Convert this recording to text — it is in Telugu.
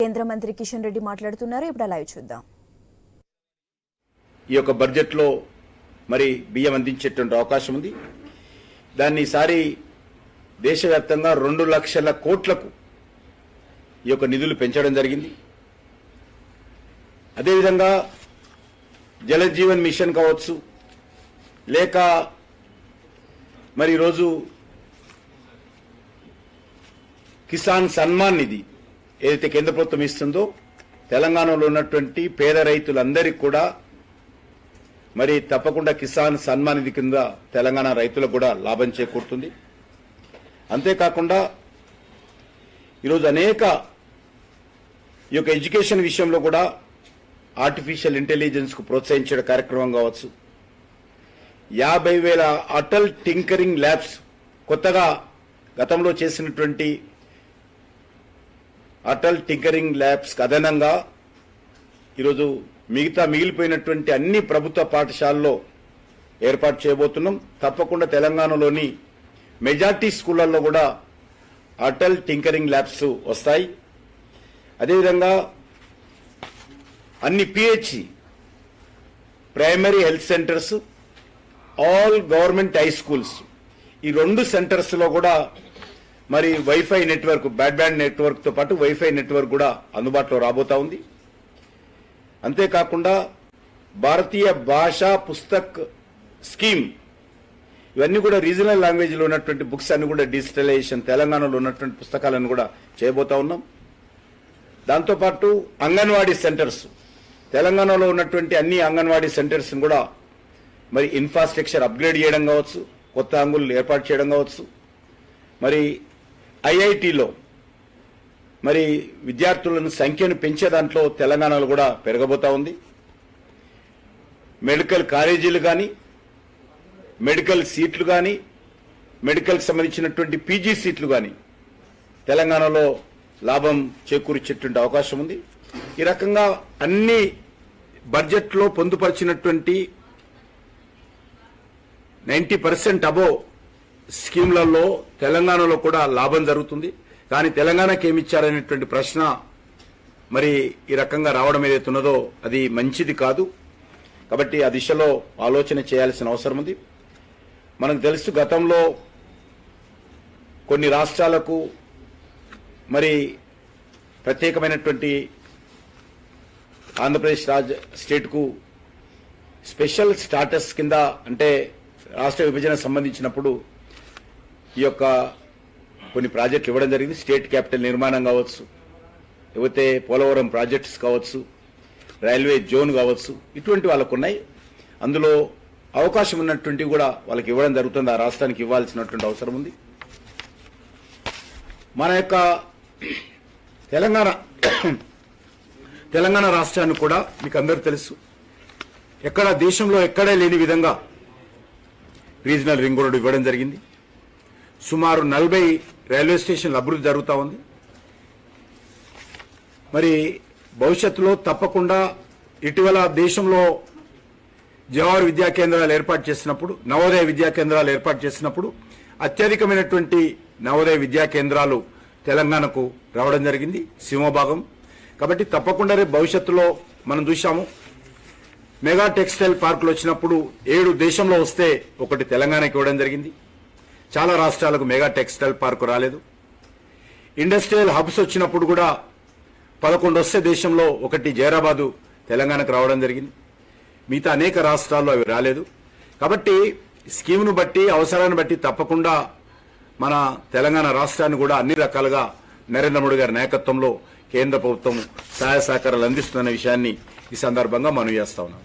కేంద్ర మంత్రి కిషన్ రెడ్డి మాట్లాడుతున్నారు. ఇప్పుడు లైవ్ చూద్దాం. ఈ యొక్క బడ్జెట్ లో మరి బియ్యం అందించేటువంటి అవకాశం ఉంది. దాన్ని ఈసారి దేశవ్యాప్తంగా 2 లక్షల కోట్లకు ఈ యొక్క నిధులు పెంచడం జరిగింది. అదేవిధంగా జల జీవన్ మిషన్ కావచ్చు, లేక మరి ఈరోజు కిసాన్ సన్మాన్ నిధి ఏదైతే కేంద్ర ప్రభుత్వం ఇస్తుందో తెలంగాణలో ఉన్నటువంటి పేద రైతులందరికీ కూడా మరి తప్పకుండా కిసాన్ సన్మాన్ నిధి కింద తెలంగాణ రైతులకు కూడా లాభం చేకూరుతుంది. అంతేకాకుండా ఈరోజు అనేక ఈ యొక్క ఎడ్యుకేషన్ విషయంలో కూడా ఆర్టిఫిషియల్ ఇంటెలిజెన్స్ కు ప్రోత్సహించే కార్యక్రమం కావచ్చు, 50,000 అటల్ టింకరింగ్ ల్యాబ్స్ కొత్తగా గతంలో చేసినటువంటి అటల్ టింకరింగ్ ల్యాబ్స్ అదనంగా ఈరోజు మిగిలిపోయినటువంటి అన్ని ప్రభుత్వ పాఠశాలల్లో ఏర్పాటు చేయబోతున్నాం. తప్పకుండా తెలంగాణలోని మెజార్టీ స్కూళ్లలో కూడా అటల్ టింకరింగ్ ల్యాబ్స్ వస్తాయి. అదేవిధంగా అన్ని PHC primary health centres, all government high schools, ఈ 2 సెంటర్స్ లో కూడా మరి వైఫై నెట్వర్క్, బ్రాడ్బ్యాండ్ నెట్వర్క్ తో పాటు వైఫై నెట్వర్క్ కూడా అందుబాటులో రాబోతా ఉంది. అంతేకాకుండా భారతీయ భాషా పుస్తక్ స్కీమ్, ఇవన్నీ కూడా రీజనల్ లాంగ్వేజ్ లో ఉన్నటువంటి బుక్స్ అన్ని కూడా డిజిటలైజేషన్, తెలంగాణలో ఉన్నటువంటి పుస్తకాలను కూడా చేయబోతా ఉన్నాం. దాంతోపాటు అంగన్వాడీ సెంటర్స్, తెలంగాణలో ఉన్నటువంటి అన్ని అంగన్వాడీ సెంటర్స్ కూడా మరి ఇన్ఫ్రాస్ట్రక్చర్ అప్గ్రేడ్ చేయడం కావచ్చు, కొత్త అంగులు ఏర్పాటు చేయడం కావచ్చు, మరి ఐఐటిలో మరి విద్యార్థులను సంఖ్యను పెంచే దాంట్లో తెలంగాణలో కూడా పెరగబోతా ఉంది. మెడికల్ కాలేజీలు కానీ, మెడికల్ సీట్లు కానీ, మెడికల్ సంబంధించినటువంటి పీజీ సీట్లు కానీ తెలంగాణలో లాభం చేకూర్చేటువంటి అవకాశం ఉంది. ఈ రకంగా అన్ని బడ్జెట్లో పొందుపరిచినటువంటి 90% అబోవ్ స్కీమ్లలో తెలంగాణలో కూడా లాభం జరుగుతుంది. కానీ తెలంగాణకి ఏమిచ్చారనేటువంటి ప్రశ్న మరి ఈ రకంగా రావడం ఏదైతే ఉన్నదో అది మంచిది కాదు. కాబట్టి ఆ దిశలో ఆలోచన చేయాల్సిన అవసరం ఉంది. మనకు తెలుసు గతంలో కొన్ని రాష్ట్రాలకు మరి ప్రత్యేకమైనటువంటి ఆంధ్రప్రదేశ్ స్టేట్కు స్పెషల్ స్టాటస్ కింద, అంటే రాష్ట్ర విభజన సంబంధించినప్పుడు ఈ యొక్క కొన్ని ప్రాజెక్టులు ఇవ్వడం జరిగింది. స్టేట్ క్యాపిటల్ నిర్మాణం కావచ్చు, లేకపోతే పోలవరం ప్రాజెక్ట్స్ కావచ్చు, రైల్వే జోన్ కావచ్చు, ఇటువంటి వాళ్ళకు ఉన్నాయి. అందులో అవకాశం ఉన్నటువంటి కూడా వాళ్ళకి ఇవ్వడం జరుగుతుంది. ఆ రాష్ట్రానికి ఇవ్వాల్సినటువంటి అవసరం ఉంది. మన యొక్క తెలంగాణ రాష్ట్రాన్ని కూడా మీకు అందరూ తెలుసు, ఎక్కడ దేశంలో ఎక్కడే లేని విధంగా రీజనల్ రింగ్ రోడ్ ఇవ్వడం జరిగింది. సుమారు 40 రైల్వే స్టేషన్లు అభివృద్ధి జరుగుతూ ఉంది. మరి భవిష్యత్తులో తప్పకుండా ఇటీవల దేశంలో జవహర్ విద్యా కేంద్రాలు ఏర్పాటు చేసినప్పుడు, నవోదయ విద్యా కేంద్రాలు ఏర్పాటు చేసినప్పుడు అత్యధికమైనటువంటి నవోదయ విద్యా కేంద్రాలు తెలంగాణకు రావడం జరిగింది, సింహభాగం. కాబట్టి తప్పకుండా రేపు భవిష్యత్తులో మనం చూశాము, మెగా టెక్స్టైల్ పార్కులు వచ్చినప్పుడు 7 దేశంలో వస్తే 1 తెలంగాణకి ఇవ్వడం జరిగింది. చాలా రాష్ట్రాలకు మెగా టెక్స్టైల్ పార్కు రాలేదు. ఇండస్ట్రియల్ హబ్స్ వచ్చినప్పుడు కూడా 11 వస్తే దేశంలో 1 జైరాబాదు తెలంగాణకు రావడం జరిగింది. మిగతా అనేక రాష్ట్రాల్లో అవి రాలేదు. కాబట్టి స్కీమ్ను బట్టి, అవసరాన్ని బట్టి తప్పకుండా మన తెలంగాణ రాష్ట్రాన్ని కూడా అన్ని రకాలుగా నరేంద్ర మోడీ గారి నాయకత్వంలో కేంద్ర ప్రభుత్వం సహాయ సహకారాలు అందిస్తున్న విషయాన్ని ఈ సందర్భంగా మనం చేస్తా ఉన్నాం.